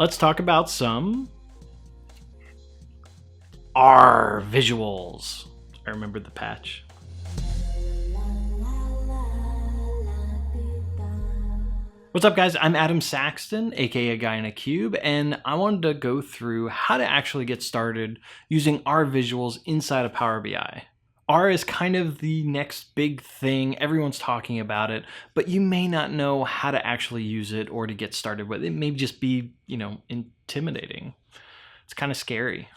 let's talk about some R visuals. I remember the patch. What's up, guys? I'm Adam Saxton, aka A Guy in a Cube, and I wanted to go through how to actually get started using R visuals inside of Power BI. R is kind of the next big thing. Everyone's talking about it, but you may not know how to actually use it or to get started with it. It may just be, intimidating. It's kind of scary.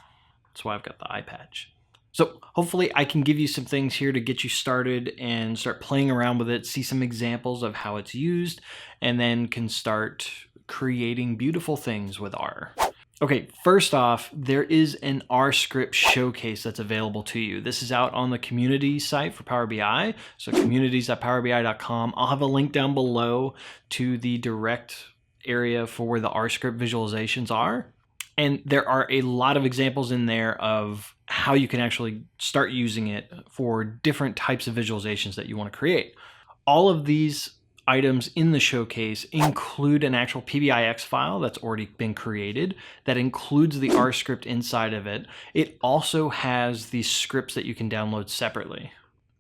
That's why I've got the eye patch. So hopefully I can give you some things here to get you started and start playing around with it, see some examples of how it's used, and then can start creating beautiful things with R. Okay, first off, there is an R script showcase that's available to you. This is out on the community site for Power BI, so communities.powerbi.com. I'll have a link down below to the direct area for where the R script visualizations are. And there are a lot of examples in there of how you can actually start using it for different types of visualizations that you want to create. All of these items in the showcase include an actual PBIX file that's already been created that includes the R script inside of it. It also has these scripts that you can download separately.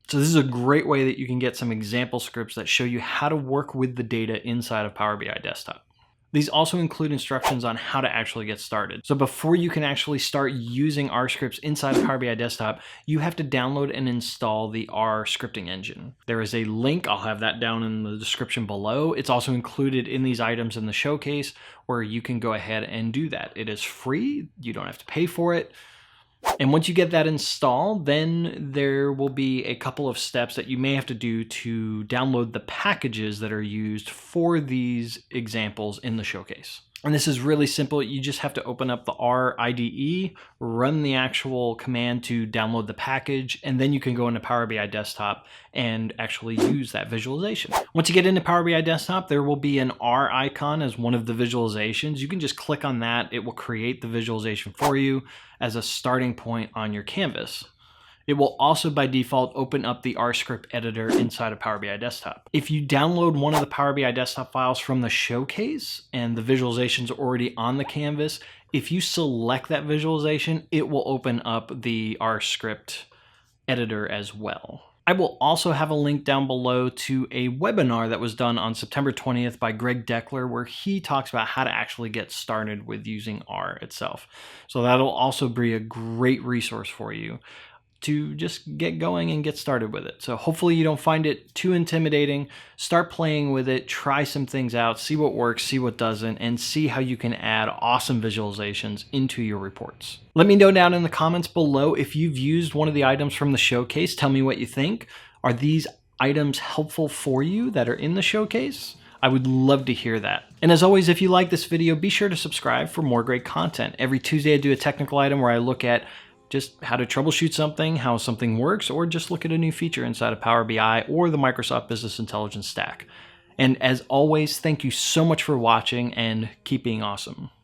So this is a great way that you can get some example scripts that show you how to work with the data inside of Power BI Desktop. These also include instructions on how to actually get started. So before you can actually start using R scripts inside of Power BI Desktop, you have to download and install the R scripting engine. There is a link, I'll have that down in the description below. It's also included in these items in the showcase where you can go ahead and do that. It is free, you don't have to pay for it. And once you get that installed, then there will be a couple of steps that you may have to do to download the packages that are used for these examples in the showcase. And this is really simple. You just have to open up the R IDE, run the actual command to download the package, and then you can go into Power BI Desktop and actually use that visualization. Once you get into Power BI Desktop, there will be an R icon as one of the visualizations. You can just click on that. It will create the visualization for you as a starting point on your canvas. It will also by default open up the R script editor inside of Power BI Desktop. If you download one of the Power BI Desktop files from the showcase and the visualization's already on the canvas, if you select that visualization, it will open up the R script editor as well. I will also have a link down below to a webinar that was done on September 20th by Greg Deckler, where he talks about how to actually get started with using R itself. So that'll also be a great resource for you to just get going and get started with it. So hopefully you don't find it too intimidating. Start playing with it, try some things out, see what works, see what doesn't, and see how you can add awesome visualizations into your reports. Let me know down in the comments below if you've used one of the items from the showcase. Tell me what you think. Are these items helpful for you that are in the showcase? I would love to hear that. And as always, if you like this video, be sure to subscribe for more great content. Every Tuesday I do a technical item where I look at just how to troubleshoot something, how something works, or just look at a new feature inside of Power BI or the Microsoft Business Intelligence Stack. And as always, thank you so much for watching and keep being awesome.